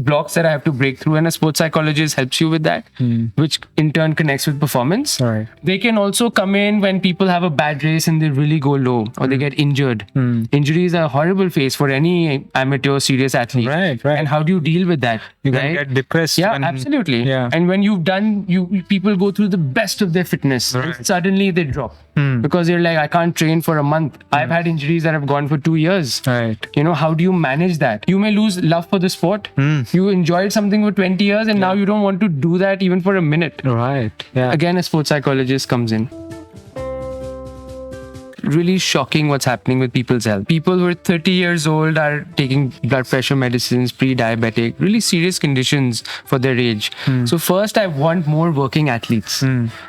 blocks that I have to break through, and a sports psychologist helps you with that, which in turn connects with performance. Right. They can also come in when people have a bad race and they really go low or they get injured. Injuries are a horrible phase for any amateur serious athlete. Right. And how do you deal with that? You can get depressed. Yeah, absolutely. Yeah. And when people go through the best of their fitness, and suddenly they drop because they're like, I can't train for a month. I've had injuries that have gone for 2 years. Right. How do you manage that? You may lose love for the sport. You enjoyed something for 20 years and now you don't want to do that even for a minute. Right. Yeah. Again, a sports psychologist comes in. Really shocking what's happening with people's health. People who are 30 years old are taking blood pressure medicines, pre-diabetic, really serious conditions for their age. So first, I want more working athletes,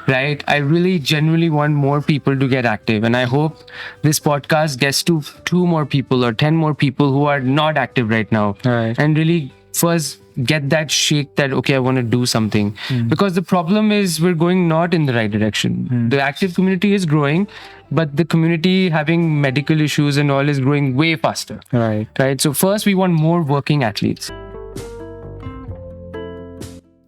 right? I really genuinely want more people to get active. And I hope this podcast gets to 2 more people or 10 more people who are not active right now. Right. And really first get that shake that, okay, I want to do something. Because the problem is we're going not in the right direction. The active community is growing, but the community having medical issues and all is growing way faster. Right. So first we want more working athletes.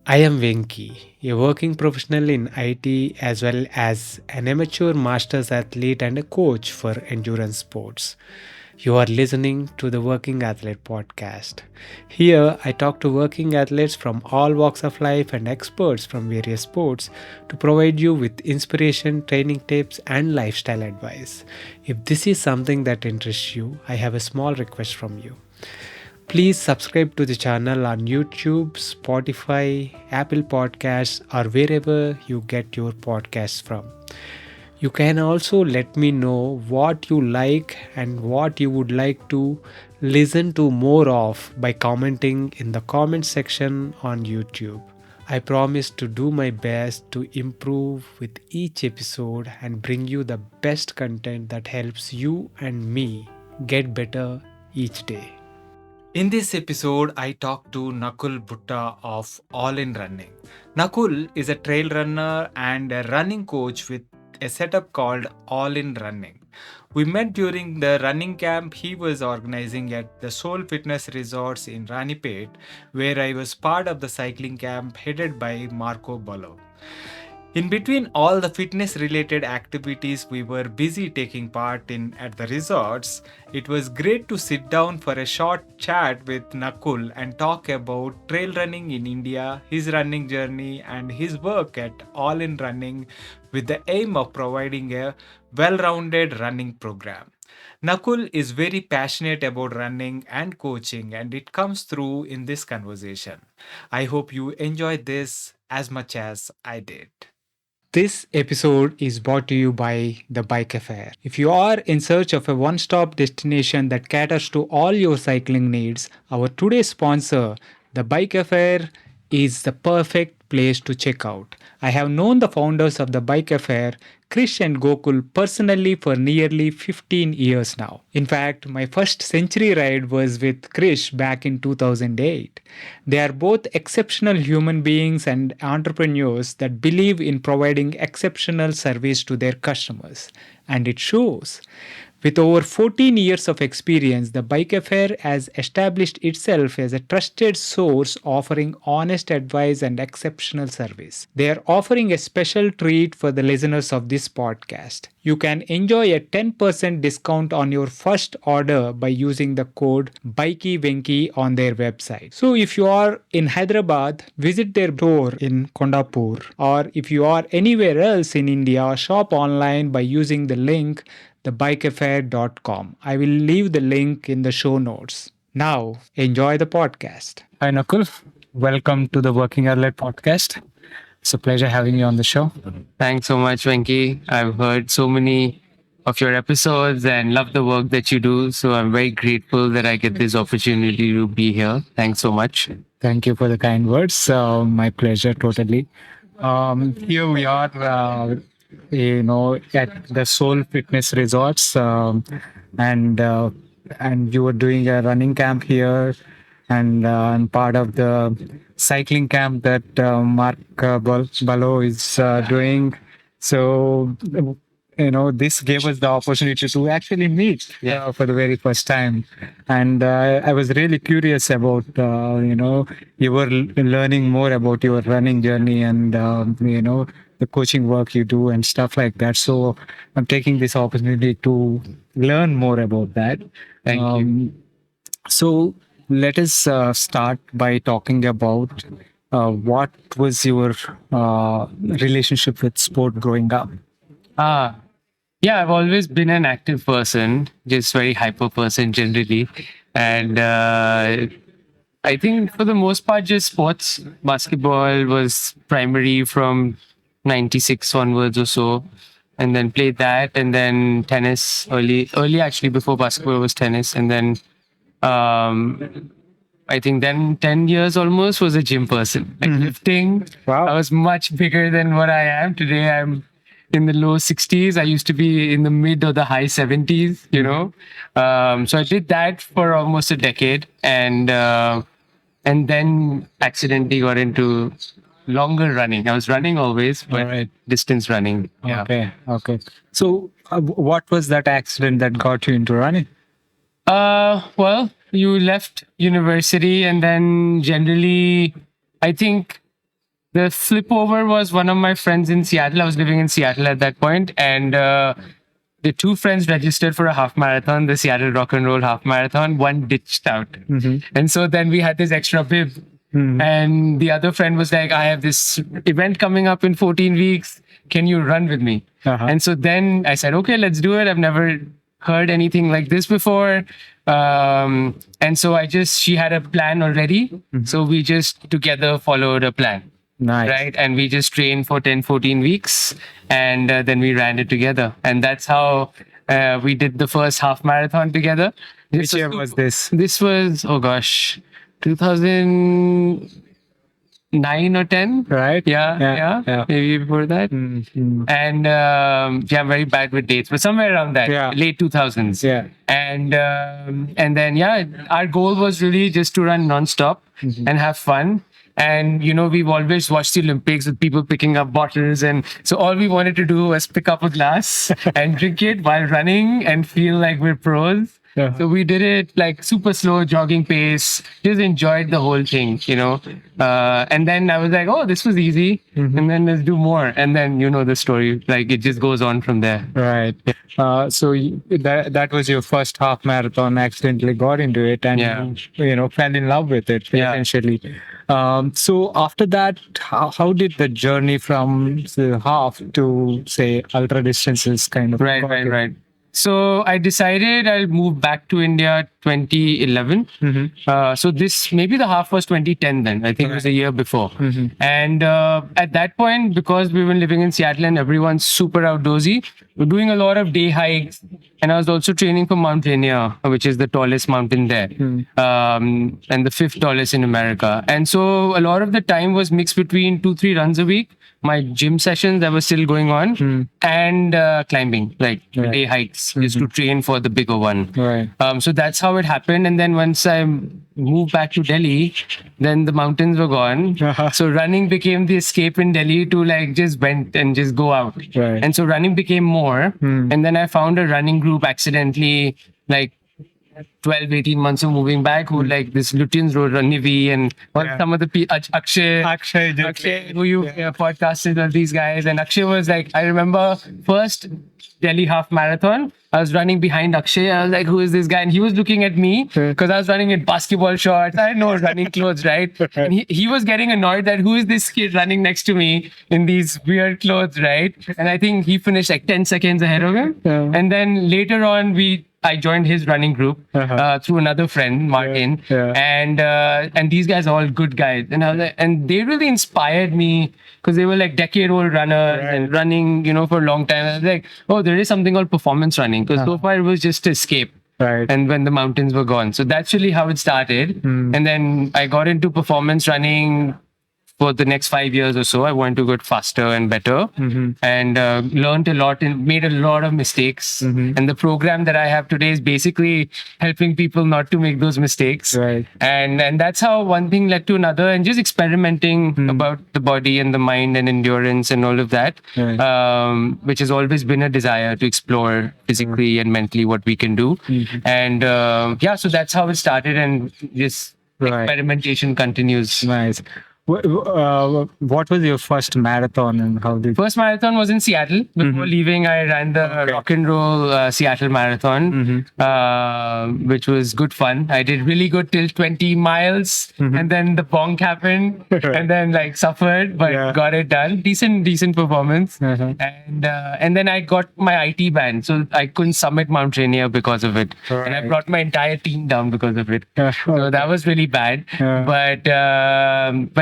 I am Venky, a working professional in IT as well as an amateur masters athlete and a coach for endurance sports. You are listening to the Working Athlete Podcast. Here, I talk to working athletes from all walks of life and experts from various sports to provide you with inspiration, training tips, and lifestyle advice. If this is something that interests you, I have a small request from you. Please subscribe to the channel on YouTube, Spotify, Apple Podcasts, or wherever you get your podcasts from. You can also let me know what you like and what you would like to listen to more of by commenting in the comment section on YouTube. I promise to do my best to improve with each episode and bring you the best content that helps you and me get better each day. In this episode, I talk to Nakul Butta of AllinRunning. Nakul is a trail runner and a running coach with a setup called AllinRunning. We met during the running camp he was organizing at the SolFitness Resorts in Ranipet, where I was part of the cycling camp headed by Marko Baloh. In between all the fitness related activities we were busy taking part in at the resorts, it was great to sit down for a short chat with Nakul and talk about trail running in India, his running journey, and his work at AllinRunning with the aim of providing a well-rounded running program. Nakul is very passionate about running and coaching, and it comes through in this conversation. I hope you enjoyed this as much as I did. This episode is brought to you by The Bike Affair. If you are in search of a one-stop destination that caters to all your cycling needs, our today's sponsor, The Bike Affair, is the perfect place to check out. I have known the founders of The Bike Affair, Krish and Gokul, personally for nearly 15 years now. In fact, my first century ride was with Krish back in 2008. They are both exceptional human beings and entrepreneurs that believe in providing exceptional service to their customers. And it shows. With over 14 years of experience, the Bike Affair has established itself as a trusted source offering honest advice and exceptional service. They are offering a special treat for the listeners of this podcast. You can enjoy a 10% discount on your first order by using the code BikeyVenky on their website. So if you are in Hyderabad, visit their store in Kondapur, or if you are anywhere else in India, shop online by using the link thebikeaffair.com. I will leave the link in the show notes. Now, enjoy the podcast. Hi, Nakul. Welcome to the Working Athlete Podcast. It's a pleasure having you on the show. Thanks so much, Venky. I've heard so many of your episodes and love the work that you do. So I'm very grateful that I get this opportunity to be here. Thanks so much. Thank you for the kind words. My pleasure, totally. Here we are, at the SolFitness Resorts, and you were doing a running camp here, and part of the cycling camp that Marko Baloh is doing. So, this gave us the opportunity to actually meet Yeah. for the very first time. And I was really curious about, you were learning more about your running journey and, the coaching work you do and stuff like that. So I'm taking this opportunity to learn more about that. Thank you. So let us start by talking about what was your relationship with sport growing up? Yeah, I've always been an active person, just very hyper person generally. And I think for the most part, just sports. Basketball was primary from 96 onwards or so. And then played that. And then tennis early actually before basketball was tennis. And then I think then 10 years almost was a gym person. Like lifting. Wow. I was much bigger than what I am. Today I'm in the low 60s. I used to be in the mid or the high 70s, So I did that for almost a decade and then accidentally got into longer running. I was running always, but distance running. Yeah. Okay. So what was that accident that got you into running? Well, you left university and then generally, I think the flip over was one of my friends in Seattle. I was living in Seattle at that point, and the two friends registered for a half marathon, the Seattle Rock and Roll half marathon. One ditched out, and so then we had this extra bib. And the other friend was like, "I have this event coming up in 14 weeks. Can you run with me?" And so then I said, "Okay, let's do it." I've never heard anything like this before. And so she had a plan already. So we just together followed a plan. Nice. Right. And we just trained for 10, 14 weeks and then we ran it together. And that's how we did the first half marathon together. Which year was this? This was, 2009 or 10. Right. Yeah. Maybe before that. And I'm very bad with dates, but somewhere around that, late 2000s. Yeah. And then, our goal was really just to run nonstop and have fun. And, we've always watched the Olympics with people picking up bottles. And so all we wanted to do was pick up a glass and drink it while running and feel like we're pros. Yeah. So we did it like super slow jogging pace, just enjoyed the whole thing, and then I was like, oh, this was easy. And then let's do more. And then, the story, like it just goes on from there. Right. So that was your first half marathon, accidentally got into it and, fell in love with it essentially. So after that, how did the journey from the half to say ultra distances kind of? Right. So I decided I'll move back to India 2011. So maybe the half was 2010 then. I think it was a year before. And at that point, because we were living in Seattle and everyone's super outdoorsy, we're doing a lot of day hikes. And I was also training for Mount Rainier, which is the tallest mountain there, and the fifth tallest in America. And so a lot of the time was mixed between 2-3 runs a week, my gym sessions that were still going on, and climbing, like day hikes, just to train for the bigger one. Right. So that's how it happened. And then once I moved back to Delhi, then the mountains were gone. So running became the escape in Delhi to like just vent and just go out. Right. And so running became more. And then I found a running group accidentally, like 12, 18 months of moving back, who like this Lutyens Road, Nivi, and some of the Akshay, who you podcasted with these guys. And Akshay was like, I remember first Delhi half marathon, I was running behind Akshay. I was like, who is this guy? And he was looking at me because I was running in basketball shorts. I had no running clothes, right? And he was getting annoyed that who is this kid running next to me in these weird clothes, right? And I think he finished like 10 seconds ahead of him. And then later on, I joined his running group through another friend, Martin, and these guys are all good guys, and I was like, and they really inspired me because they were like decade-old runners and running, for a long time. I was like, oh, there is something called performance running, because so far it was just to escape. Right. And when the mountains were gone, so that's really how it started. And then I got into performance running for the next 5 years or so, I wanted to get faster and better, and learned a lot and made a lot of mistakes. And the program that I have today is basically helping people not to make those mistakes. Right. And that's how one thing led to another, and just experimenting about the body and the mind and endurance and all of that, Right. which has always been a desire to explore physically and mentally what we can do. And so that's how it started, and this Right. experimentation continues. Nice. What was your first marathon and how did? First marathon was in Seattle. Before leaving, I ran the rock and roll Seattle marathon, which was good fun. I did really good till 20 miles, and then the bonk happened, and then like suffered, but got it done. Decent performance. And then I got my IT ban, so I couldn't summit Mount Rainier because of it, and I brought my entire team down because of it. So that was really bad. But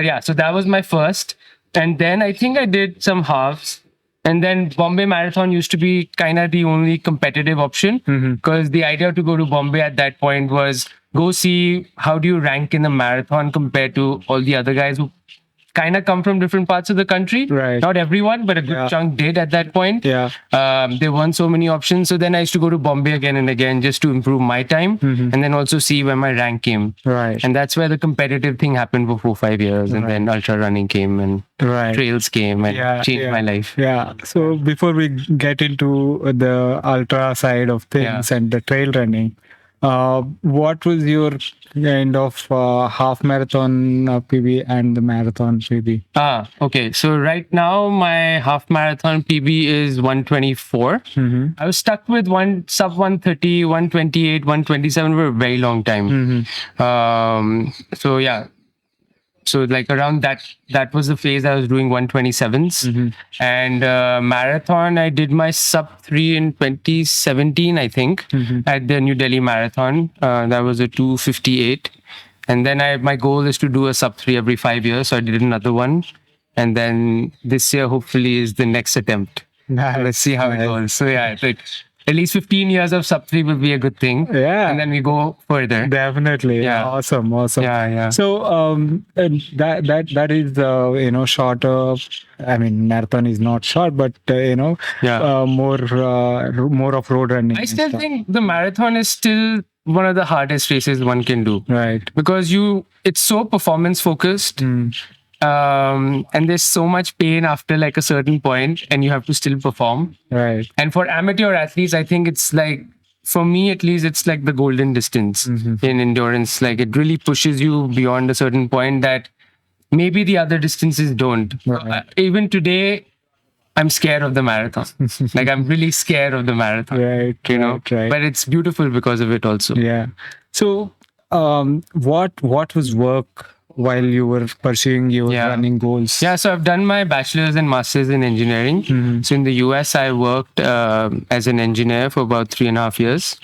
yeah, so that was my first. And then I think I did some halves. And then Bombay Marathon used to be kind of the only competitive option, because the idea to go to Bombay at that point was go see how do you rank in a marathon compared to all the other guys who kind of come from different parts of the country. Right. Not everyone, but a good chunk did at that point. Yeah. There weren't so many options. So then I used to go to Bombay again and again just to improve my time, and then also see where my rank came. Right. And that's where the competitive thing happened for 4-5 years. And then ultra running came and trails came and changed my life. Yeah. So before we get into the ultra side of things and the trail running, what was your kind of half marathon PB and the marathon PB? Okay. So right now my half marathon PB is 124. I was stuck with sub 130, 128, 127 for a very long time. So yeah. So like around that was the phase I was doing 127s. And marathon, I did my sub 3 in 2017, I think, at the New Delhi Marathon. That was a 2:58. And then my goal is to do a sub 3 every 5 years. So I did another one. And then this year, hopefully, is the next attempt. Nice. Let's see how it goes. So yeah, at least 15 years of sub 3 will be a good thing. Yeah. And then we go further. Definitely. Yeah. Awesome. Yeah. So and that is shorter. I mean, marathon is not short, but more of road running. I still think the marathon is still one of the hardest races one can do. Right. Because it's so performance focused. And there's so much pain after like a certain point, and you have to still perform. Right. And for amateur athletes, I think it's like, for me at least, it's like the golden distance in endurance. Like it really pushes you beyond a certain point that maybe the other distances don't. Right. Even today, I'm scared of the marathon. Like I'm really scared of the marathon. Right. Right. But it's beautiful because of it also. Yeah. So what was work while you were pursuing your running goals? Yeah, so I've done my bachelor's and master's in engineering. So in the US, I worked as an engineer for about 3.5 years.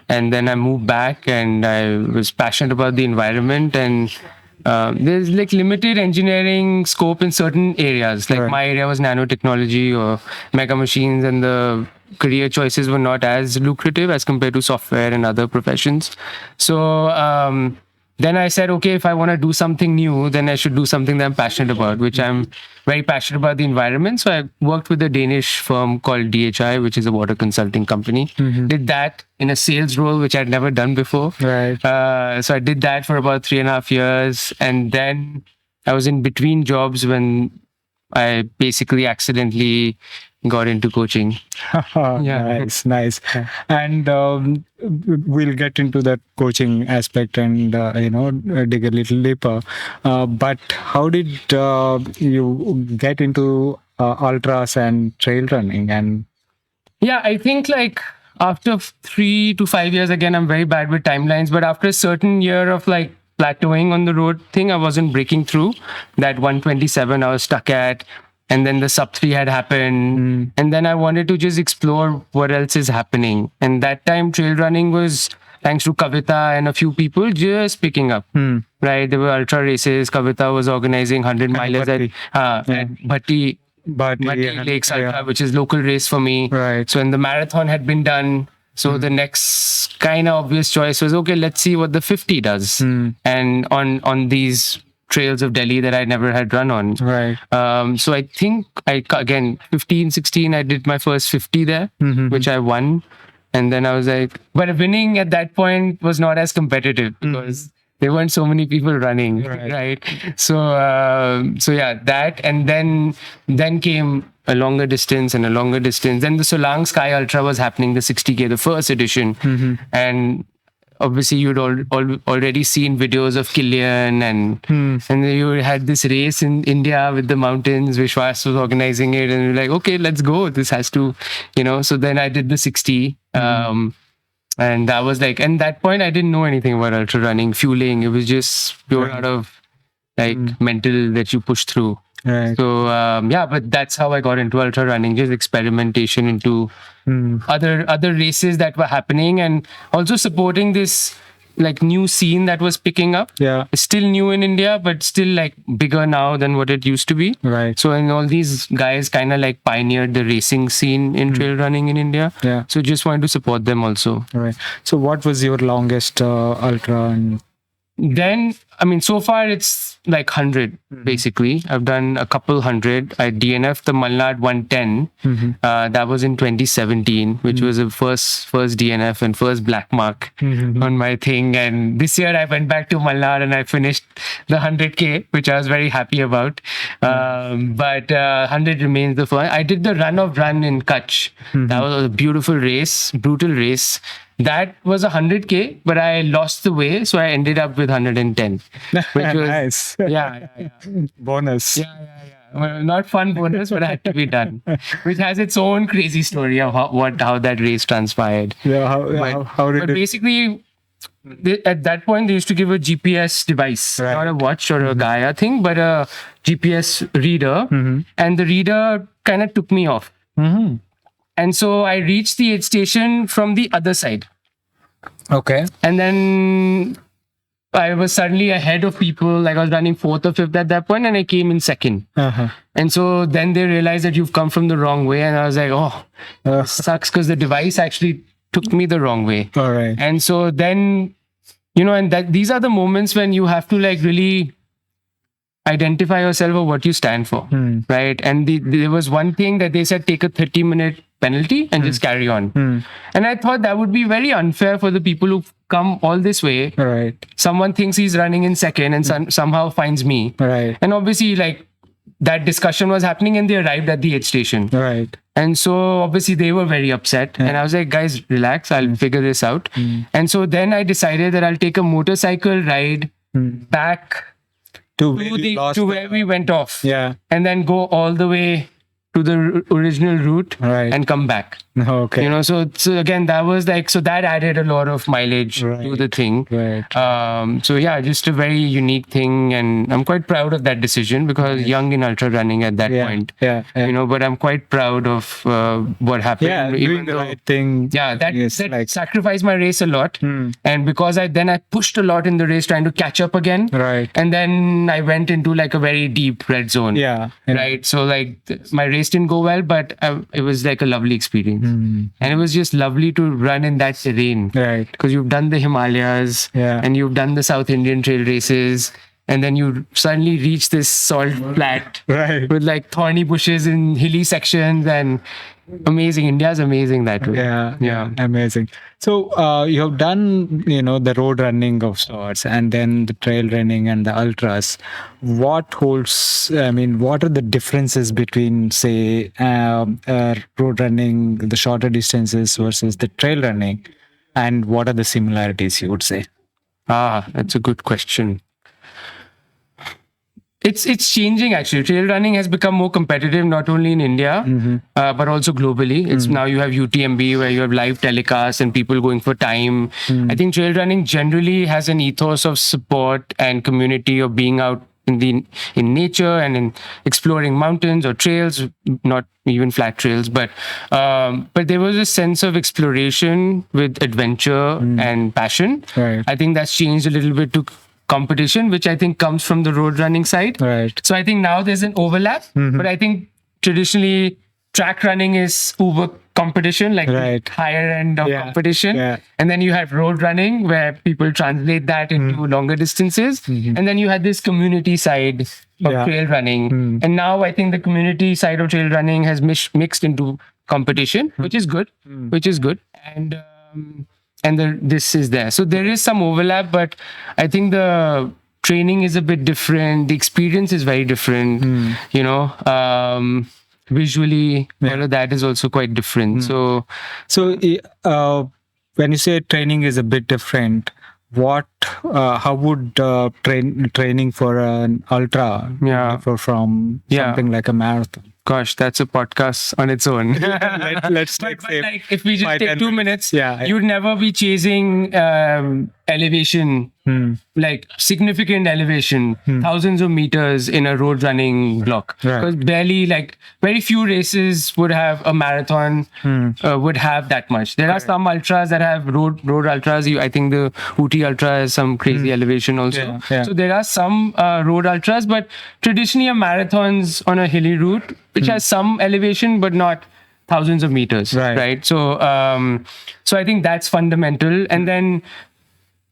And then I moved back, and I was passionate about the environment. And there's like limited engineering scope in certain areas. Like my area was nanotechnology or mega machines, and the career choices were not as lucrative as compared to software and other professions. So then I said, okay, if I want to do something new, then I should do something that I'm passionate about, which I'm very passionate about the environment. So I worked with a Danish firm called DHI, which is a water consulting company. Did that in a sales role, which I'd never done before. Right. So I did that for about 3.5 years. And then I was in between jobs when I basically accidentally got into coaching. Nice. And we'll get into that coaching aspect and dig a little deeper. But how did you get into ultras and trail running? And I think like after 3 to 5 years, again, I'm very bad with timelines, but after a certain year of like plateauing on the road thing, I wasn't breaking through that 127 I was stuck at. And then the sub 3 had happened. And then I wanted to just explore what else is happening. And that time trail running was, thanks to Kavita and a few people, just picking up. Right? There were ultra races. Kavita was organizing 100 milers at Bhatti Lakes Ultra, which is local race for me. Right. So when the marathon had been done, so the next kind of obvious choice was, okay, let's see what the 50 does. And on these trails of Delhi that I never had run on. Right. So I think again 15, 16, I did my first 50 there, which I won. And then I was like, but winning at that point was not as competitive because there weren't so many people running, right? So yeah, that, and then came a longer distance and a longer distance. Then the Solang Sky Ultra was happening, the 60K, the first edition, and obviously you'd already seen videos of Kilian and you had this race in India with the mountains. Vishwas was organizing it, and you're like, okay, let's go. This has to, So then I did the 60. And that was like, and that point I didn't know anything about ultra running, fueling. It was just pure out of like mental that you push through. Right. So but that's how I got into ultra running, just experimentation into other races that were happening, and also supporting this like new scene that was picking up. Yeah. It's still new in India, but still like bigger now than what it used to be. Right. So, and all these guys kind of like pioneered the racing scene in trail running in India. Yeah. So just wanted to support them also. Right. So what was your longest ultra? And Then, I mean, so far it's like 100 basically. I've done a couple hundred. I DNF'd the Malnad 110. That was in 2017, which was the first DNF and first black mark on my thing. And this year I went back to Malnad and I finished the 100K, which I was very happy about. But 100 remains the first. I did the run in Kutch. That was a beautiful race, brutal race. That was 100K, but I lost the way, so I ended up with 110. Which was, nice. Yeah. Bonus. Yeah. Well, not fun bonus, but it had to be done. Which has its own crazy story of how that race transpired. Yeah. How did but it? basically, at that point, they used to give a GPS device, not a watch or a Gaia thing, but a GPS reader. And the reader kind of took me off. And so I reached the aid station from the other side. Okay. And then I was suddenly ahead of people. Like I was running 4th or 5th at that point, and I came in 2nd. And so then they realized that you've come from the wrong way. And I was like, sucks, because the device actually took me the wrong way. All right. And so then, and these are the moments when you have to like really identify yourself or what you stand for, right? And there was one thing that they said, take a 30-minute penalty and just carry on. And I thought that would be very unfair for the people who've come all this way. Right. Someone thinks he's running in 2nd and somehow finds me. Right. And obviously like that discussion was happening and they arrived at the aid station. Right. And so obviously they were very upset. And I was like, guys, relax, I'll figure this out. And so then I decided that I'll take a motorcycle ride back to where we went off. Yeah. And then go all the way to the original route and come back. Okay. So again, that was like, so that added a lot of mileage to the thing. Right. So yeah, just a very unique thing. And I'm quite proud of that decision because young in ultra running at that point. Yeah. But I'm quite proud of what happened. Yeah, doing the right thing. Yeah, that sacrificed my race a lot. And because I pushed a lot in the race trying to catch up again. Right. And then I went into like a very deep red zone. Yeah. Right. So like my race didn't go well, but it was like a lovely experience. And it was just lovely to run in that terrain. Right. Because you've done the Himalayas and you've done the South Indian trail races. And then you suddenly reach this salt flat with like thorny bushes in hilly sections and amazing. India's amazing that way. Yeah. Amazing. So you have done, the road running of sorts and then the trail running and the ultras. What are the differences between, say, road running, the shorter distances versus the trail running? And what are the similarities, you would say? That's a good question. It's changing actually. Trail running has become more competitive, not only in India, but also globally. It's now you have UTMB where you have live telecasts and people going for time. I think trail running generally has an ethos of support and community, of being out in nature and in exploring mountains or trails, not even flat trails, but there was a sense of exploration with adventure and passion. Right. I think that's changed a little bit to competition, which I think comes from the road running side. Right. So I think now there's an overlap, but I think traditionally track running is uber competition, like Right. higher end of Yeah. competition. Yeah. And then you have road running where people translate that into longer distances. And then you had this community side of Yeah. trail running. And now I think the community side of trail running has mixed into competition, which is good, And this is there. So there is some overlap, but I think the training is a bit different. The experience is very different, visually, all of that is also quite different. So when you say training is a bit different, how would training for an ultra differ from something like a marathon? Gosh, that's a podcast on its own. Let's take But like, if we just take 2 minutes, Yeah. you'd never be chasing elevation, like significant elevation, thousands of meters in a road running block. Right. Because barely, like, very few races would have a marathon would have that much. There are some ultras that have road ultras. I think the Ooty Ultra has some crazy elevation also. Yeah. So there are some road ultras, but traditionally a marathon's on a hilly route, which has some elevation, but not thousands of meters. Right. So I think that's fundamental. And then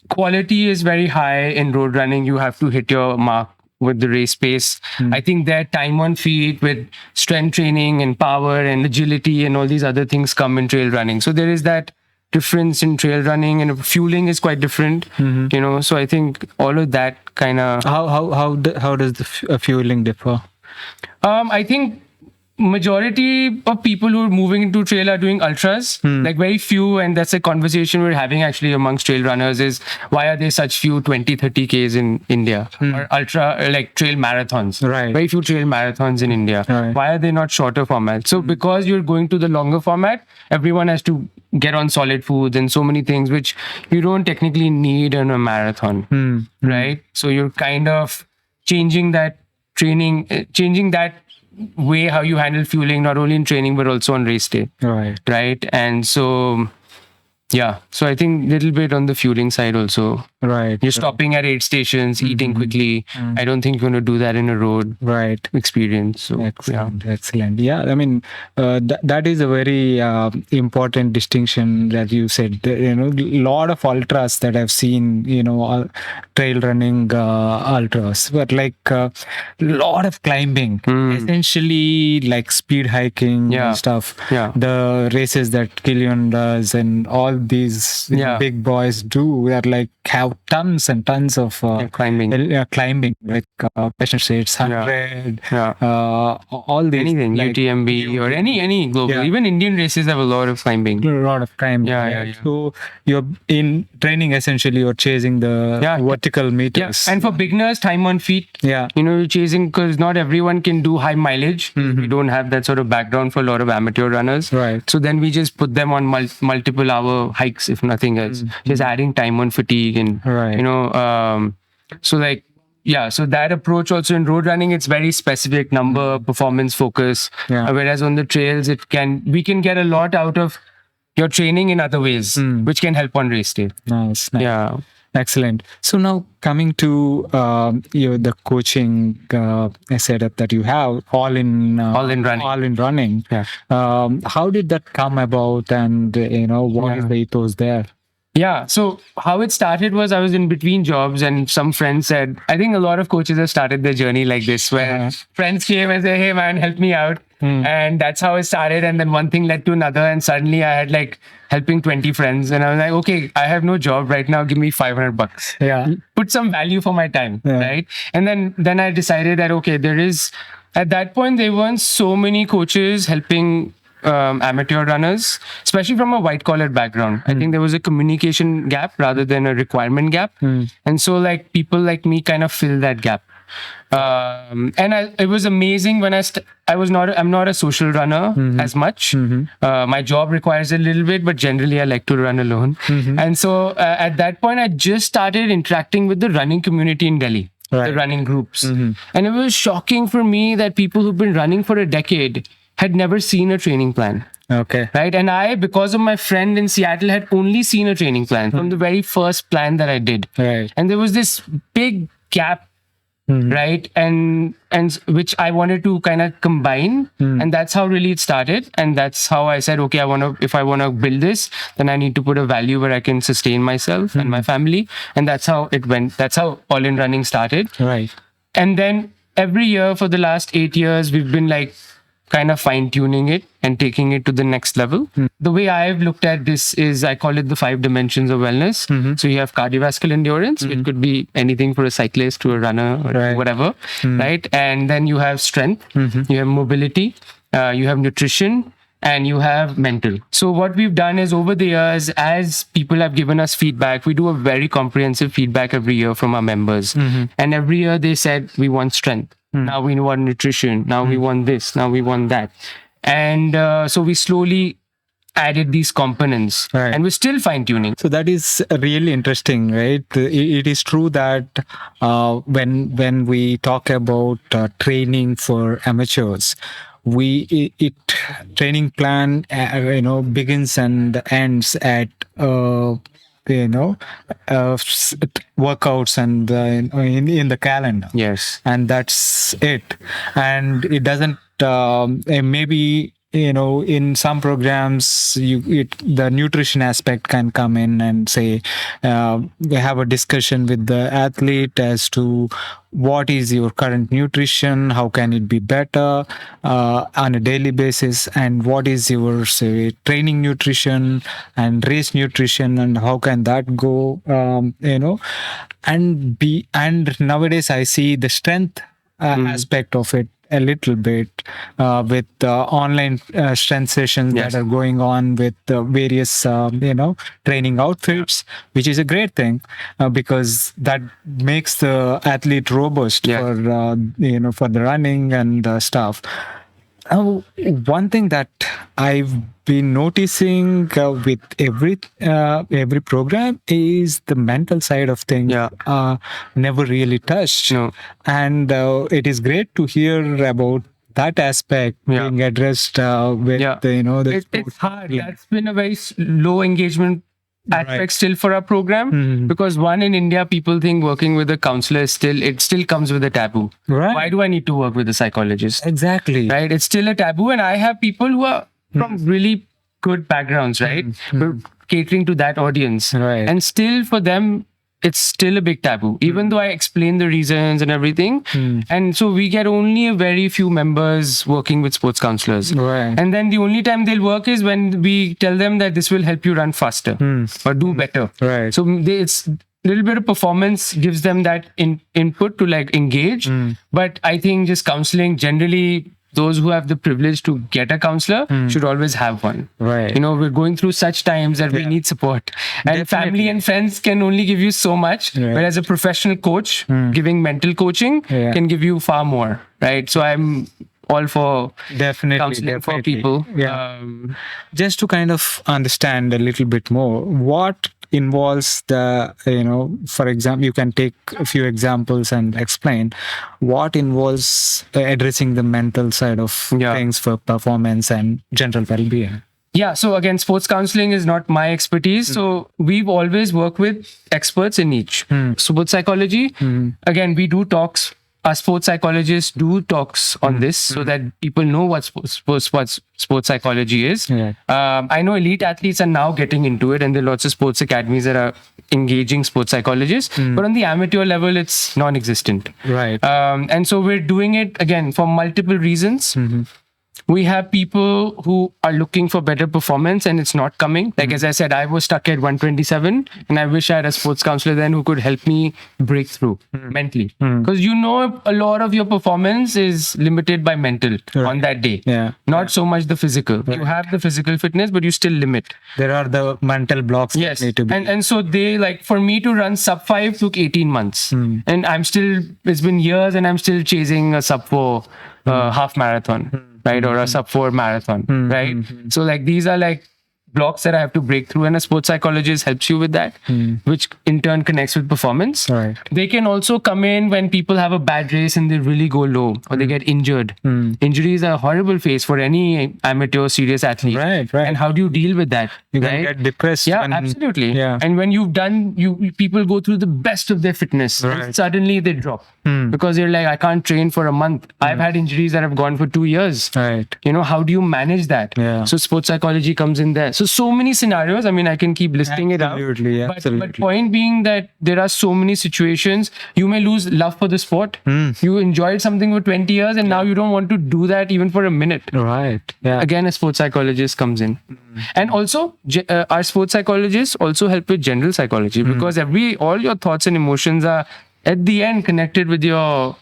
quality is very high in road running. You have to hit your mark with the race pace. I think that time on feet with strength training and power and agility and all these other things come in trail running. So there is that difference in trail running, and fueling is quite different, so I think all of that kind of... How does the fueling differ? I think majority of people who are moving into trail are doing ultras, like very few, and that's a conversation we're having actually amongst trail runners, is why are there such few 20-30 Ks in India or ultra, like trail marathons? Right. Very few trail marathons in India. Right. Why are they not shorter formats? So because you're going to the longer format, everyone has to get on solid foods and so many things which you don't technically need in a marathon, right? So you're kind of changing that way how you handle fueling, not only in training but also on race day. Right. And so so I think a little bit on the fueling side also. Right. You're stopping at aid stations, eating quickly. I don't think you're going to do that in a road experience. So Excellent. Yeah, I mean, that is a very important distinction that you said. A lot of ultras that I've seen, trail running ultras, but like a lot of climbing, essentially like speed hiking and stuff. The races that Killian does and all these big boys do are like have tons and tons of climbing, like passion states, 100, all these, anything, like UTMB or any global. Even Indian races have a lot of climbing. A lot of climbing. So you're in training, essentially you're chasing the vertical meters. And for beginners, time on feet. You're chasing, because not everyone can do high mileage. We don't have that sort of background for a lot of amateur runners. Right. So then we just put them on multiple hour hikes, if nothing else. Just adding time on fatigue and so that approach also in road running, it's very specific, number, performance focus. Whereas on the trails, we can get a lot out of your training in other ways, which can help on race day. Nice. Yeah. Excellent. So now coming to the coaching setup that you have, all in running. How did that come about, and what is the ethos there? Yeah. So how it started was I was in between jobs, and some friends said, I think a lot of coaches have started their journey like this, where friends came and said, hey man, help me out. And that's how it started. And then one thing led to another. And suddenly I had like helping 20 friends. And I was like, okay, I have no job right now. Give me $500. Yeah. Put some value for my time. Right. And then I decided that, okay, at that point, there weren't so many coaches helping amateur runners, especially from a white collar background. I think there was a communication gap rather than a requirement gap. And so like people like me kind of fill that gap. It was amazing when I'm not a social runner as much. My job requires a little bit, but generally I like to run alone. And so at that point, I just started interacting with the running community in Delhi. The running groups. And it was shocking for me that people who've been running for a decade had never seen a training plan. Okay. Right. And I, because of my friend in Seattle, had only seen a training plan from the very first plan that I did. Right. And there was this big gap right? And which I wanted to kind of combine, and that's how really it started. And that's how I said, okay, if I want to build this, then I need to put a value where I can sustain myself and my family. And that's how it went. That's how AllinRunning started. Right. And then every year for the last 8 years, we've been like kind of fine tuning it and taking it to the next level. The way I've looked at this is I call it the 5 dimensions of wellness. So you have cardiovascular endurance, which could be anything for a cyclist to a runner or whatever, right? And then you have strength, you have mobility, you have nutrition, and you have mental. So what we've done is over the years, as people have given us feedback, we do a very comprehensive feedback every year from our members. And every year they said, we want strength. Now we want nutrition. Now we want this. Now we want that. And so we slowly added these components, and we're still fine tuning. So that is really interesting, right? It is true that when we talk about training for amateurs, training plan begins and ends at workouts and in the calendar. Yes. And that's it. And it doesn't maybe in some programs the nutrition aspect can come in and say we have a discussion with the athlete as to what is your current nutrition, how can it be better on a daily basis, and what is your, say, training nutrition and race nutrition, and how can that go, and nowadays I see the strength aspect of it a little bit with online strength sessions that are going on with various training outfits, which is a great thing because that makes the athlete robust for the running and stuff. One thing that I've been noticing with every program is the mental side of things never really touched. No. And it is great to hear about that aspect being addressed with it's hard. That's been a very low engagement aspect still for our program because one, in India people think working with a counselor is still comes with a taboo. Why do I need to work with a psychologist? Exactly. Right, it's still a taboo. And I have people who are from really good backgrounds, right? But catering to that audience, and still for them it's still a big taboo, even though I explain the reasons and everything. And so we get only a very few members working with sports counselors. And then the only time they'll work is when we tell them that this will help you run faster or do better. So it's a little bit of performance gives them that input to like engage. But I think just counseling generally, those who have the privilege to get a counselor should always have one. We're going through such times that we need support. And family and friends can only give you so much, whereas a professional coach giving mental coaching can give you far more, right? So I'm all for counseling for people. Just to kind of understand a little bit more, what involves for example, you can take a few examples and explain what involves addressing the mental side of things for performance and general well-being. So again, sports counseling is not my expertise. So we've always worked with experts in each. Sports psychology, again, we do talks. Our sports psychologists do talks on this so that people know what sports psychology is. I know elite athletes are now getting into it, and there are lots of sports academies that are engaging sports psychologists. But on the amateur level, it's non-existent. And so we're doing it, again, for multiple reasons. We have people who are looking for better performance and it's not coming. Like as I said, I was stuck at 127 and I wish I had a sports counselor then who could help me break through mentally. Because a lot of your performance is limited by mental on that day. Not so much the physical. You have the physical fitness, but you still limit. There are the mental blocks that need to be. And so they, like, for me to run sub 5 took 18 months. And it's been years and I'm still chasing a sub 4 half marathon. Right, or a sub 4 marathon, right? So like these are like blocks that I have to break through, and a sports psychologist helps you with that, which in turn connects with performance. Right. They can also come in when people have a bad race and they really go low, or they get injured. Injuries are a horrible phase for any amateur serious athlete. Right. And how do you deal with that? You can get depressed. Yeah, absolutely. Yeah. And when you've done, people go through the best of their fitness, and suddenly they drop because they're like, I can't train for a month. I've had injuries that have gone for 2 years. Right. How do you manage that? Yeah. So sports psychology comes in there. So many scenarios. I mean, I can keep listing it out. Absolutely. But point being that there are so many situations. You may lose love for the sport. You enjoyed something for 20 years and now you don't want to do that even for a minute. Right. Yeah. Again, a sports psychologist comes in. And also, our sports psychologists also help with general psychology because all your thoughts and emotions are at the end connected with your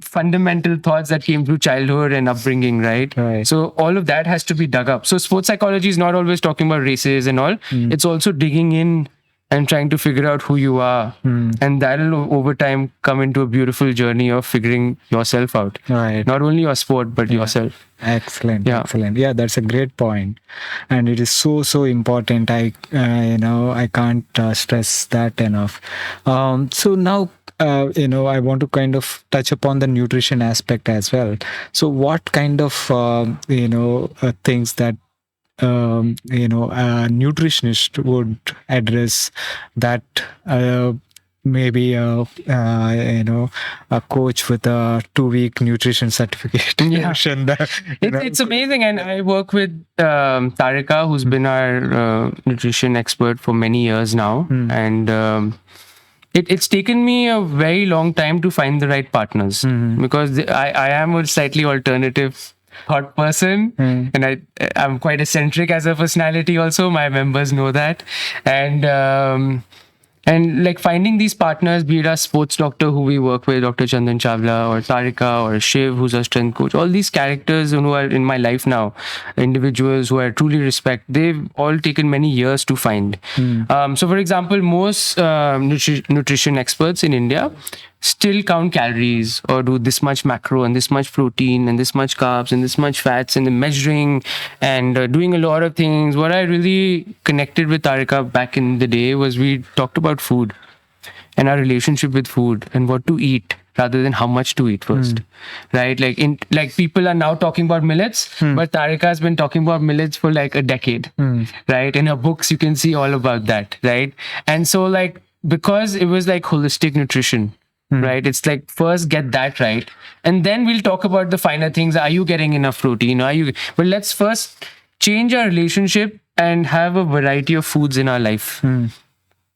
fundamental thoughts that came through childhood and upbringing, right? So all of that has to be dug up. So sports psychology is not always talking about races and all. It's also digging in and trying to figure out who you are. And that'll over time come into a beautiful journey of figuring yourself out. Right. Not only your sport, but yourself. Excellent. Yeah, that's a great point, and it is so important. I can't stress that enough. So now, I want to kind of touch upon the nutrition aspect as well. So what kind of things that a nutritionist would address that maybe a coach with a 2-week nutrition certificate. It's amazing, and I work with Tarika, who's been our nutrition expert for many years now, and it's taken me a very long time to find the right partners because I am a slightly alternative thought person, and I'm quite eccentric as a personality also. My members know that, and like finding these partners, be it our sports doctor who we work with, Dr. Chandan Chawla, or Tarika, or Shiv, who's our strength coach, all these characters who are in my life now, individuals who I truly respect, they've all taken many years to find. So for example, most nutrition experts in India still count calories or do this much macro and this much protein and this much carbs and this much fats and measuring and doing a lot of things. What I really connected with Tarika back in the day was we talked about food and our relationship with food and what to eat rather than how much to eat first, right? Like people are now talking about millets, but Tarika has been talking about millets for like a decade, right? In her books, you can see all about that, right? And so because it was like holistic nutrition, right? It's like first get that right, and then we'll talk about the finer things. Are you getting enough protein? But let's first change our relationship and have a variety of foods in our life.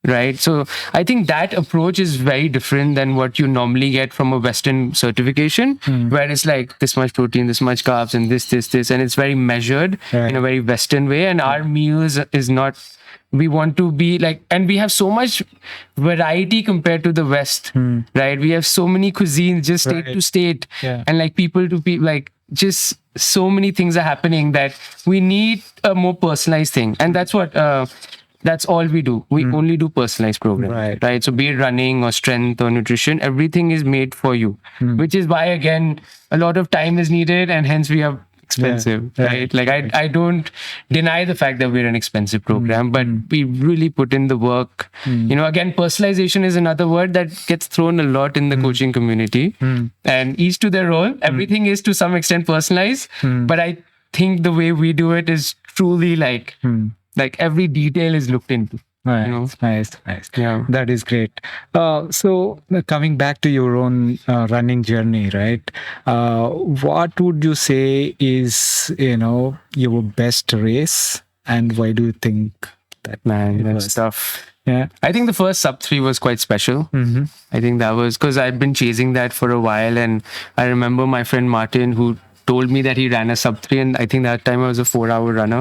Right. So I think that approach is very different than what you normally get from a Western certification, where it's like this much protein, this much carbs, and this, and it's very measured in a very Western way. And our meals is not. We want to be like, and we have so much variety compared to the West, right? We have so many cuisines, just state to state, and like people to people, like just so many things are happening that we need a more personalized thing. And that's what, that's all we do. We only do personalized programs, right? So be it running or strength or nutrition, everything is made for you, which is why, again, a lot of time is needed and hence we have expensive, right? Like I don't deny the fact that we're an expensive program, but we really put in the work. Again, personalization is another word that gets thrown a lot in the coaching community, and each to their role. Everything is to some extent personalized, but I think the way we do it is truly like every detail is looked into. Nice. Yeah, that is great. So coming back to your own running journey, right? What would you say is your best race, and why do you think that? That's tough. Yeah, I think the first sub 3 was quite special. I think that was because I'd been chasing that for a while, and I remember my friend Martin, who told me that he ran a sub 3, and I think that time I was a 4-hour runner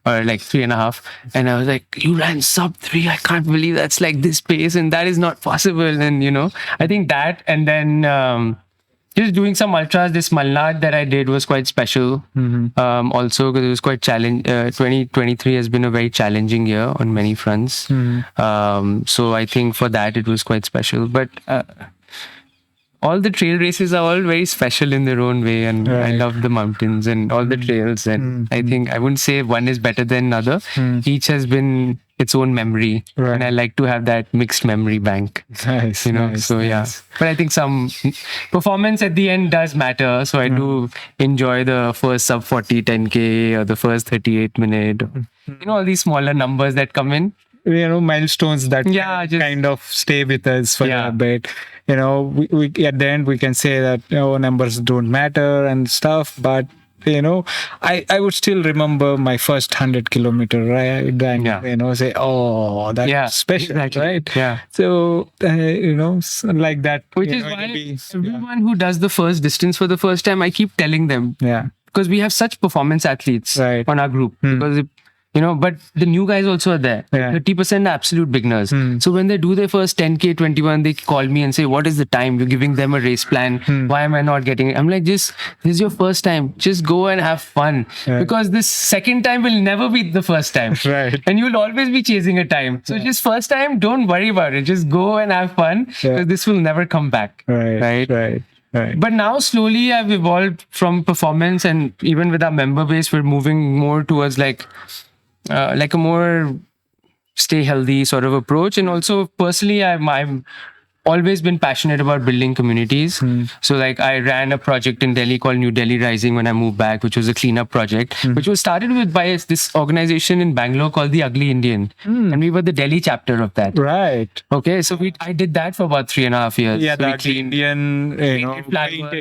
or like 3.5, and I was like, you ran sub 3, I can't believe that's like this pace and that is not possible. And I think that, and then just doing some ultras, this Malnad that I did was quite special. Also because it was quite challenging. 2023 has been a very challenging year on many fronts. So I think for that it was quite special. But all the trail races are all very special in their own way, and I love the mountains and all the trails. And I think I wouldn't say one is better than another. Each has been its own memory, and I like to have that mixed memory bank. Nice, nice, so yeah. nice. But I think some performance at the end does matter. So I do enjoy the first sub 40 10K or the first 38 minute. All these smaller numbers that come in. Milestones that kind of stay with us for a bit. We at the end we can say that numbers don't matter and stuff, but I would still remember my first 100-kilometer ride and say, oh, that's special, right? Yeah. So like that, which is why everyone who does the first distance for the first time, I keep telling them, because we have such performance athletes on our group, because but the new guys also are there. 30% are absolute beginners. So when they do their first 10K, 21, they call me and say, what is the time? You're giving them a race plan. Why am I not getting it? I'm like, this is your first time. Just go and have fun. Because this second time will never be the first time. And you'll always be chasing a time. So just first time, don't worry about it. Just go and have fun. Because this will never come back. Right. But now slowly I've evolved from performance, and even with our member base, we're moving more towards like a more stay healthy sort of approach. And also personally, I'm always been passionate about building communities. So like I ran a project in Delhi called New Delhi Rising when I moved back, which was a cleanup project, which was started by this organization in Bangalore called the Ugly Indian. And we were the Delhi chapter of that. Okay, so I did that for about 3.5 years. Yeah, so the Ugly Indian, painted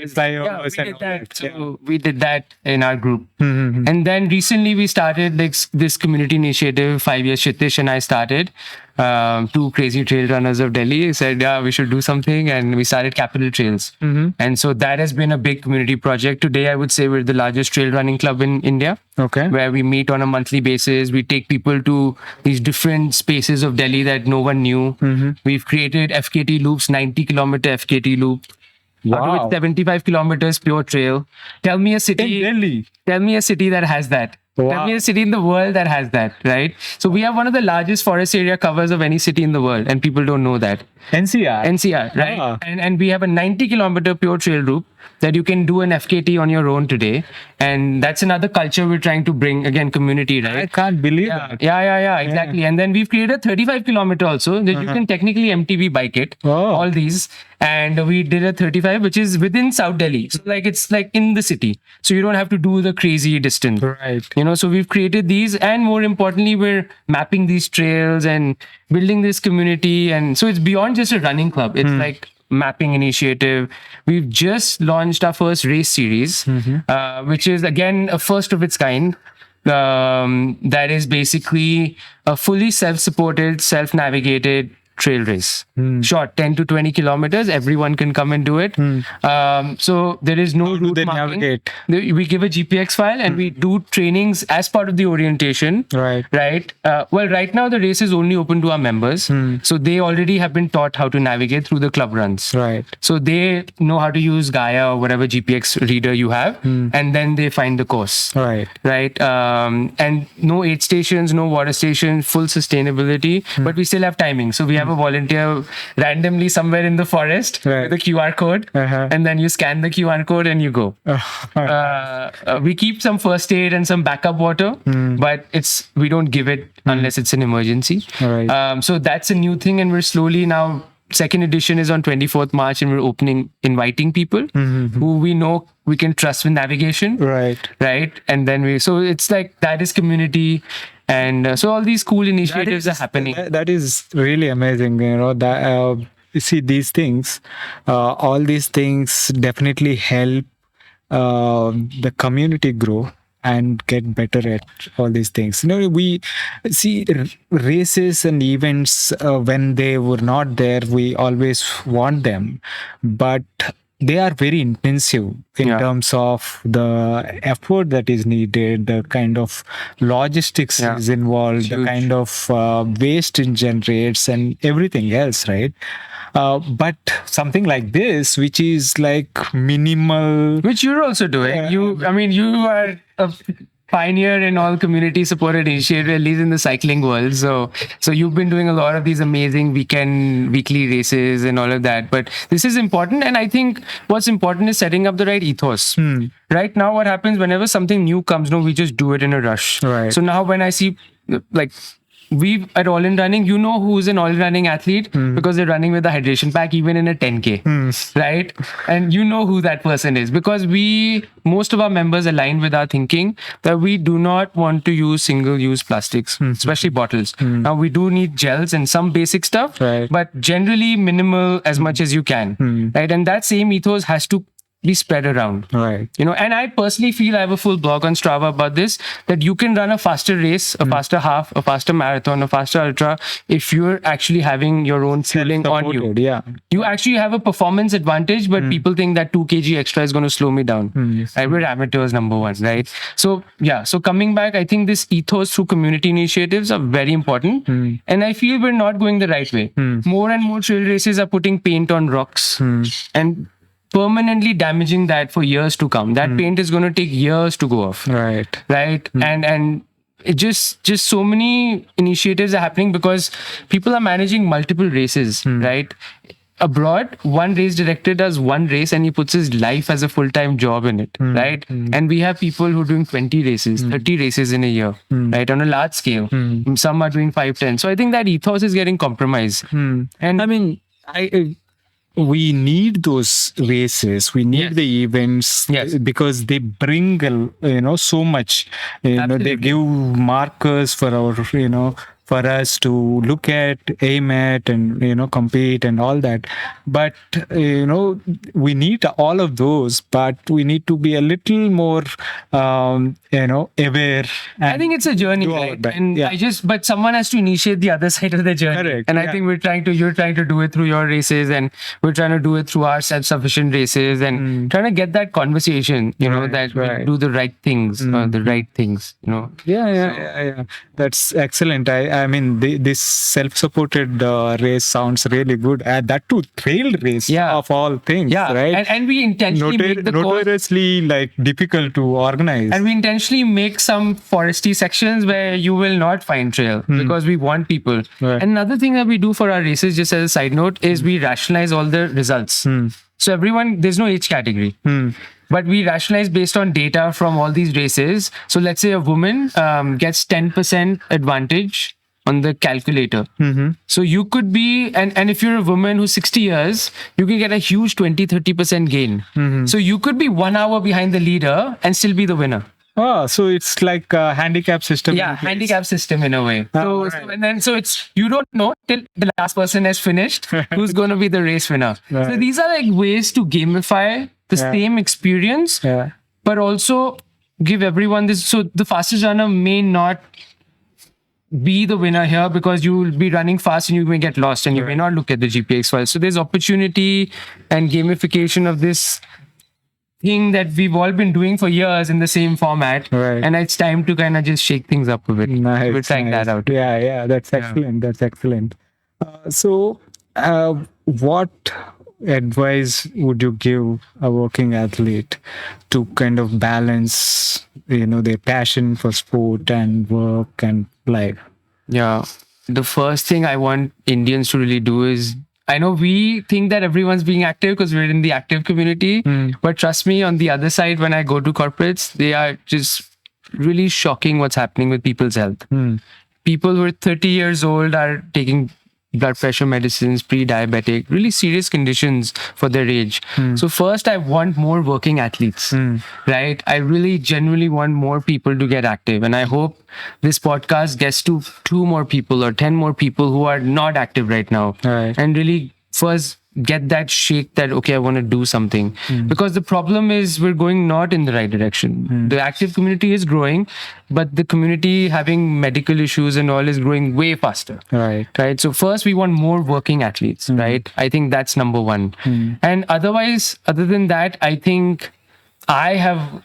flyovers. We did that. So we did that in our group. And then recently we started this community initiative. 5 years, Shitish and I started. Two crazy trail runners of Delhi said, we should do something, and we started Capital Trails. And so that has been a big community project. Today, I would say we're the largest trail running club in India, where we meet on a monthly basis. We take people to these different spaces of Delhi that no one knew. We've created FKT loops, 90-kilometer FKT loop. Out of it, 75 kilometers pure trail. Tell me a city. In Delhi. Tell me a city that has that. Tell me a city in the world that has that, right? So we have one of the largest forest area covers of any city in the world, and people don't know that. NCR, right? And we have a 90-kilometer pure trail route that you can do an FKT on your own today. And that's another culture we're trying to bring, again, community, right? I can't believe that. Yeah, exactly. And then we've created a 35-kilometer also that you can technically MTB bike it, all these. And we did a 35, which is within South Delhi. So it's like in the city. So you don't have to do the crazy distance. So we've created these, and more importantly, we're mapping these trails and building this community. And so it's beyond just a running club. It's like mapping initiative. We've just launched our first race series, which is again a first of its kind. That is basically a fully self-supported, self-navigated trail race. Short, 10 to 20 kilometers. Everyone can come and do it. So there is no route marking. We give a GPX file and we do trainings as part of the orientation. Right. Well, right now the race is only open to our members. So they already have been taught how to navigate through the club runs. So they know how to use Gaia or whatever GPX reader you have, and then they find the course. And no aid stations, no water stations, full sustainability, but we still have timing. So we have a volunteer randomly somewhere in the forest with a QR code, and then you scan the QR code and you go. We keep some first aid and some backup water, but we don't give it unless it's an emergency. So that's a new thing, and we're slowly now. Second edition is on 24th March, and we're inviting people who we know we can trust with navigation. And then so it's like that is community. And so all these cool initiatives are happening. That is really amazing. That you see these things, all these things definitely help the community grow and get better at all these things. We see races and events when they were not there, we always want them, but they are very intensive in terms of the effort that is needed, the kind of logistics is involved, the kind of waste it generates and everything else, right? But something like this, which is like minimal, which you're also doing. You are pioneer in all community supported initiatives, at least in the cycling world. So you've been doing a lot of these amazing weekly races and all of that. But this is important, and I think what's important is setting up the right ethos. Right now, what happens whenever something new comes, no, we just do it in a rush. Right. So now when I see like we at AllinRunning, you know who's an AllinRunning athlete because they're running with a hydration pack even in a 10K, right? And you know who that person is because most of our members align with our thinking that we do not want to use single-use plastics, especially bottles. Now we do need gels and some basic stuff, Right. but generally minimal as much as you can, right? And that same ethos has to be spread around. Right. And I personally feel I have a full blog on Strava about this, that you can run a faster race, a faster half, a faster marathon, a faster ultra if you're actually having your own fueling on you. Supported, yeah. You actually have a performance advantage, but people think that 2 kg extra is going to slow me down. Right? We're amateurs, number one, right? So coming back, I think this ethos through community initiatives are very important. And I feel we're not going the right way. More and more trail races are putting paint on rocks and permanently damaging that for years to come. That paint is going to take years to go off. Right. And it just so many initiatives are happening because people are managing multiple races, right? Abroad, one race director does one race and he puts his life as a full-time job in it, right? And we have people who are doing 20 races, 30 races in a year, right? On a large scale. Some are doing 5, 10. So I think that ethos is getting compromised. And I mean, we need those races. We need the events because they bring, so much. They Absolutely. give markers for our, for us to look at, aim at, and compete and all that. But we need all of those. But we need to be a little more, aware. I think it's a journey, do all right? that. And Yeah. but someone has to initiate the other side of the journey. Correct. And I Yeah. think you're trying to do it through your races, and we're trying to do it through our self-sufficient races, and trying to get that conversation, that we do the right things, the right things, Yeah. That's excellent. I mean, this self-supported race sounds really good. That too, trail race of all things, Yeah, right? and we intentionally make the course. Notoriously difficult to organize. And we intentionally make some foresty sections where you will not find trail because we want people. Right. And another thing that we do for our races, just as a side note, is we rationalize all the results. So everyone, there's no age category. But we rationalize based on data from all these races. So let's say a woman gets 10% advantage on the calculator. So you could be, and if you're a woman who's 60 years, you can get a huge 20-30% gain. So you could be 1 hour behind the leader and still be the winner. Oh, so it's like a handicap system. Yeah, handicap system in a way. So it's, you don't know till the last person has finished who's going to be the race winner. Right. So these are like ways to gamify the same experience, but also give everyone this. So the fastest runner may not be the winner here because you will be running fast and you may get lost and you may not look at the GPX files. So there's opportunity and gamification of this thing that we've all been doing for years in the same format. Right. And it's time to kind of just shake things up a bit. Nice, We're trying that out. Yeah, that's excellent. That's excellent. So, what advice would you give a working athlete to kind of balance, their passion for sport and work and life? Yeah. The first thing I want Indians to really do is, I know we think that everyone's being active because we're in the active community, but trust me, on the other side, when I go to corporates, they are just really shocking what's happening with people's health. People who are 30 years old are taking blood pressure medicines, pre-diabetic, really serious conditions for their age. So first, I want more working athletes, right? I really genuinely want more people to get active. And I hope this podcast gets to 2 more people or 10 more people who are not active right now. Right. And really first get that shake that, okay, I want to do something. Because the problem is we're going not in the right direction. The active community is growing, but the community having medical issues and all is growing way faster. Right. So first we want more working athletes, right? I think that's number one. And otherwise, other than that, I think I have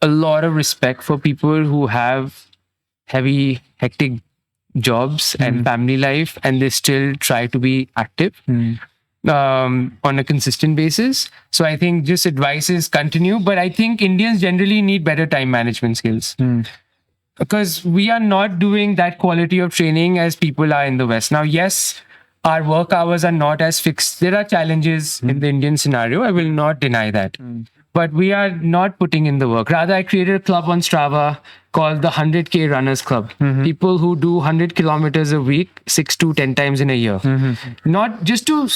a lot of respect for people who have heavy, hectic jobs and family life, and they still try to be active. on a consistent basis. So I think just advice is continue, but I think Indians generally need better time management skills. Because we are not doing that quality of training as people are in the West. Now, yes, our work hours are not as fixed. There are challenges in the Indian scenario. I will not deny that. But we are not putting in the work. Rather, I created a club on Strava called the 100K Runners Club. People who do 100 kilometers a week, 6 to 10 times in a year. Not just to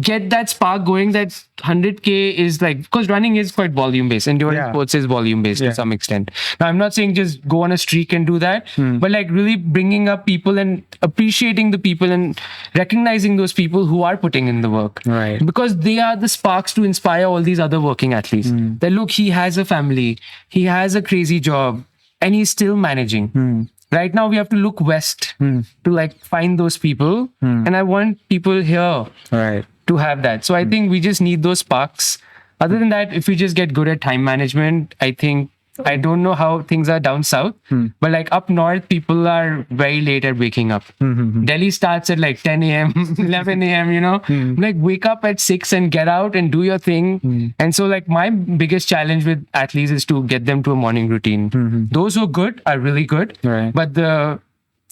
get that spark going, that 100K is like, because running is quite volume based, endurance sports is volume based to some extent. Now, I'm not saying just go on a streak and do that, but like really bringing up people and appreciating the people and recognizing those people who are putting in the work. Right. Because they are the sparks to inspire all these other working athletes. That look, he has a family, he has a crazy job, and he's still managing. Right now, we have to look west to like find those people, and I want people here to have that. So I think we just need those sparks. Other than that, if we just get good at time management, I think, I don't know how things are down south, but like up north, people are very late at waking up. Delhi starts at like 10 a.m., 11 a.m., you know, like wake up at 6 and get out and do your thing. And so like my biggest challenge with athletes is to get them to a morning routine. Those who are good are really good, but the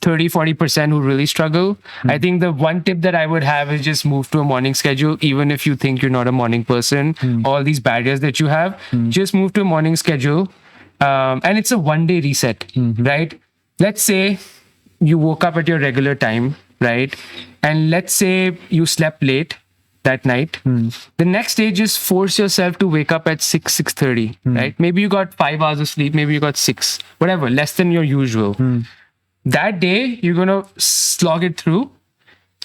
30-40% who really struggle, I think the one tip that I would have is just move to a morning schedule. Even if you think you're not a morning person, all these barriers that you have, just move to a morning schedule. And it's a one-day reset, right? Let's say you woke up at your regular time, right? And let's say you slept late that night. The next day, just force yourself to wake up at 6:30, right? Maybe you got 5 hours of sleep, maybe you got 6, whatever, less than your usual. That day, you're going to slog it through.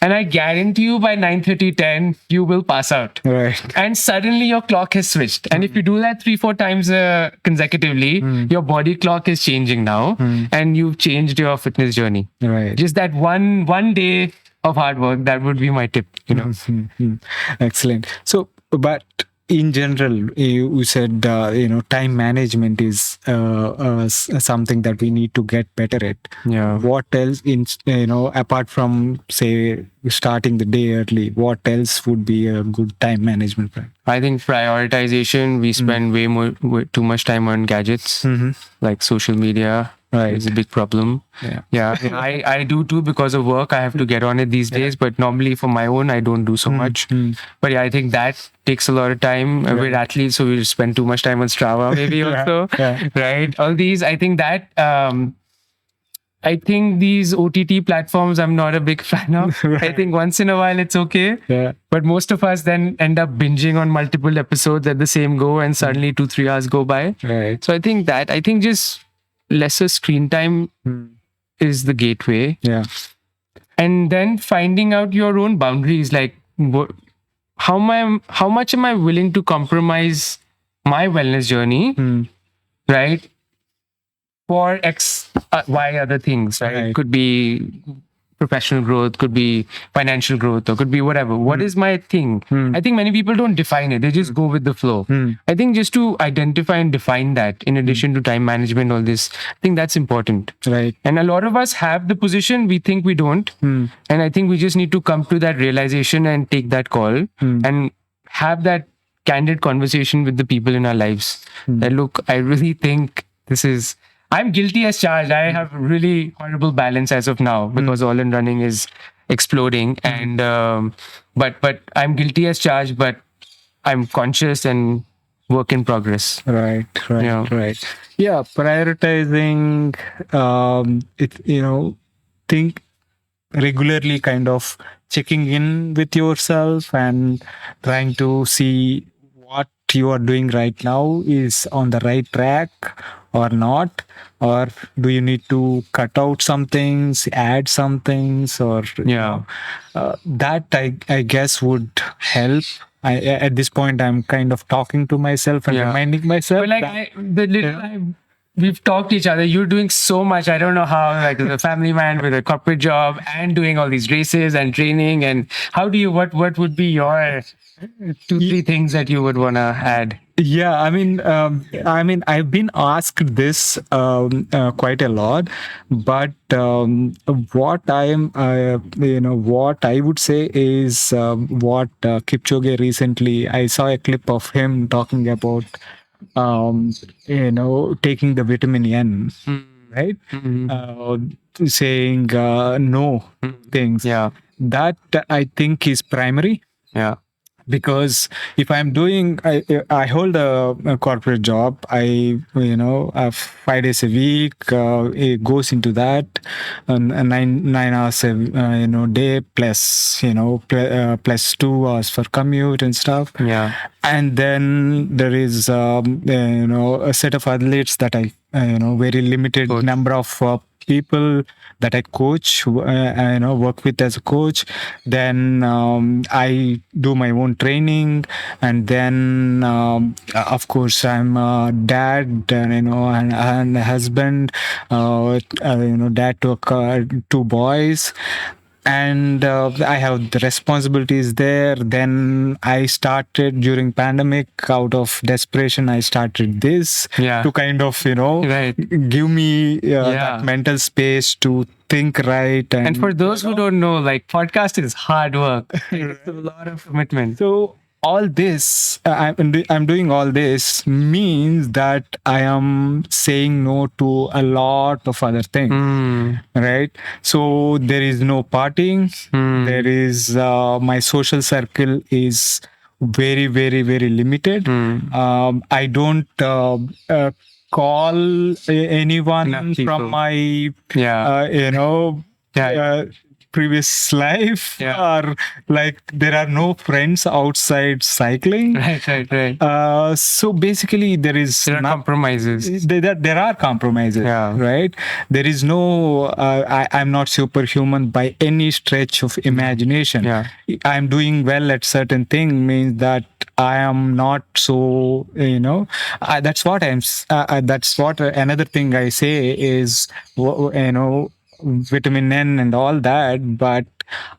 And I guarantee you by 9:30, 10, you will pass out. Right. And suddenly your clock has switched. And if you do that 3-4 times consecutively, your body clock is changing now. And you've changed your fitness journey. Right. Just that one day of hard work, that would be my tip, you know. Excellent. So, but in general, you said, time management is something that we need to get better at. Yeah. What else, apart from, say, starting the day early, what else would be a good time management practice? I think prioritization, we spend way too much time on gadgets, like social media. Right. It's a big problem. Yeah. I do too because of work. I have to get on it these days, but normally for my own, I don't do so much. But yeah, I think that takes a lot of time. We're athletes, so we spend too much time on Strava maybe also. Right. All these, I think that, I think these OTT platforms, I'm not a big fan of. I think once in a while it's okay. But most of us then end up binging on multiple episodes at the same go and suddenly 2-3 hours go by. Right. So I think just lesser screen time is the gateway. Yeah. And then finding out your own boundaries, like how much am I willing to compromise my wellness journey, right? For X, Y other things, right? It could be professional growth, could be financial growth, or could be whatever. What is my thing? I think many people don't define it. They just go with the flow. I think just to identify and define that, in addition to time management, all this, I think that's important. Right. And a lot of us have the position, we think we don't. And I think we just need to come to that realization and take that call and have that candid conversation with the people in our lives. That look, I really think I'm guilty as charged. I have really horrible balance as of now because AllinRunning is exploding. And but I'm guilty as charged, but I'm conscious and work in progress. Right. Yeah, prioritizing think regularly, kind of checking in with yourself and trying to see what you are doing right now is on the right track or not, or do you need to cut out some things, add some things, or that I guess would help. At this point, I'm kind of talking to myself and reminding myself. But like we've talked to each other. You're doing so much. I don't know how, like, as a family man with a corporate job and doing all these races and training. And how do you? What would be your 2-3 things that you would want to add? Yeah, I've been asked this quite a lot, but what I am, what I would say is what Kipchoge recently. I saw a clip of him talking about, taking the vitamin N, right? Saying no things. Yeah. That I think is primary, Yeah. because if I'm doing, I hold a corporate job. I 5 days a week. It goes into that, and 9 hours a day, plus plus 2 hours for commute and stuff. Yeah. And then there is a set of athletes that I very limited Coach. number of people that I coach, work with as a coach. Then I do my own training, and then of course I'm a dad, and a husband, dad to two boys. And I have the responsibilities there. Then I started during pandemic, out of desperation. I started this to kind of Right. give me Yeah. that mental space to think right. And for those who don't know, like, podcast is hard work. It's a lot of commitment. So all this, I'm doing all this means that I am saying no to a lot of other things, right? So there is no partying. There is my social circle is very, very, very limited. I don't call anyone from my previous life, or like there are no friends outside cycling. Right. So basically there are compromises. There are compromises, right? There is no I'm not superhuman by any stretch of imagination. I'm doing well at certain thing means that I am not so, that's what that's what another thing I say is, vitamin N and all that, but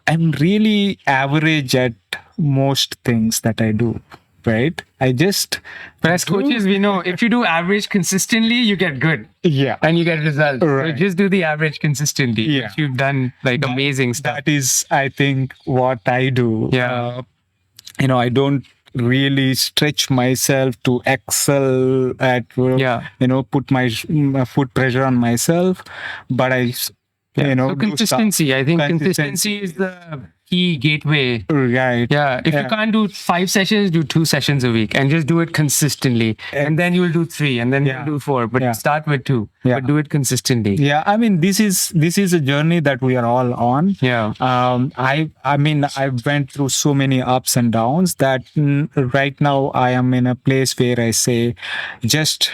I'm really average at most things that I do, right? But as coaches, we know if you do average consistently, you get good. Yeah. And you get results. Right. So just do the average consistently. Yeah. Which you've done amazing stuff. That is, I think, what I do. Yeah. I don't really stretch myself to excel at, put my foot pressure on myself, but I, so consistency. I think consistency is the key gateway. Right. Yeah. If you can't do 5 sessions, do 2 sessions a week and just do it consistently. And then you'll do 3 and then you'll do 4. But start with 2. But do it consistently. Yeah. I mean, this is a journey that we are all on. Yeah. I went through so many ups and downs that right now I am in a place where I say, just,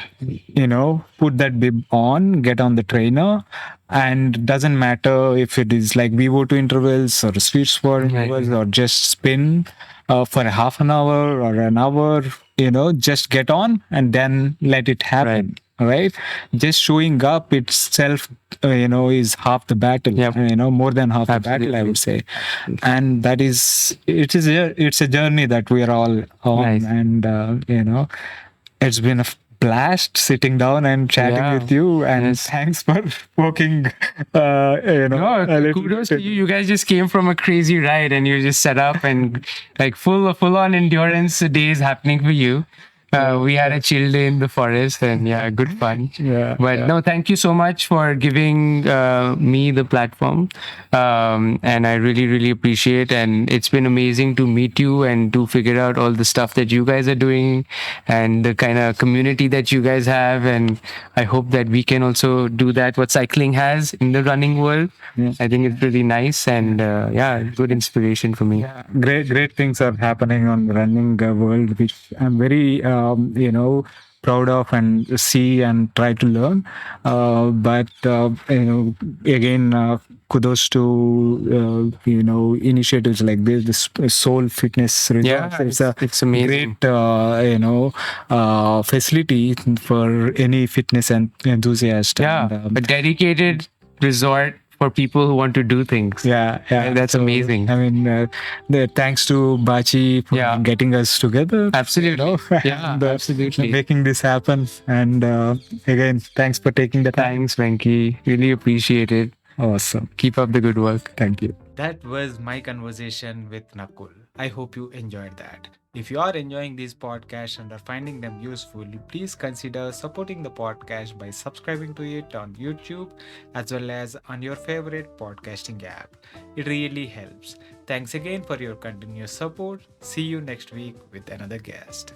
put that bib on, get on the trainer. And doesn't matter if it is like VO2 intervals or sweet spot intervals, or just spin for a half an hour or an hour, just get on and then let it happen. Right? Just showing up itself, is half the battle. More than half the battle, I would say. And it's a journey that we are all on. And it's been a blast sitting down and chatting with you, and thanks for working. Kudos to you. You guys just came from a crazy ride and you just set up and like full on endurance days happening for you. We had a chill day in the forest and good fun. No, thank you so much for giving me the platform. And I really, really appreciate. And it's been amazing to meet you and to figure out all the stuff that you guys are doing and the kind of community that you guys have. And I hope that we can also do that, what cycling has in the running world. I think it's really nice and good inspiration for me. Great things are happening on the running world, which I'm very proud of and see and try to learn. But again, kudos to initiatives like this SolFitness Resorts. It's amazing. Great facility for any fitness enthusiast. A dedicated resort for people who want to do things. Yeah, And that's amazing. I mean, thanks to Bachi for Yeah. getting us together. Absolutely. Yeah, and, absolutely. making this happen. And again, thanks for taking the time. Thanks, Venky. Really appreciate it. Awesome. Keep up the good work. Thank you. That was my conversation with Nakul. I hope you enjoyed that. If you are enjoying these podcasts and are finding them useful, please consider supporting the podcast by subscribing to it on YouTube as well as on your favorite podcasting app. It really helps. Thanks again for your continuous support. See you next week with another guest.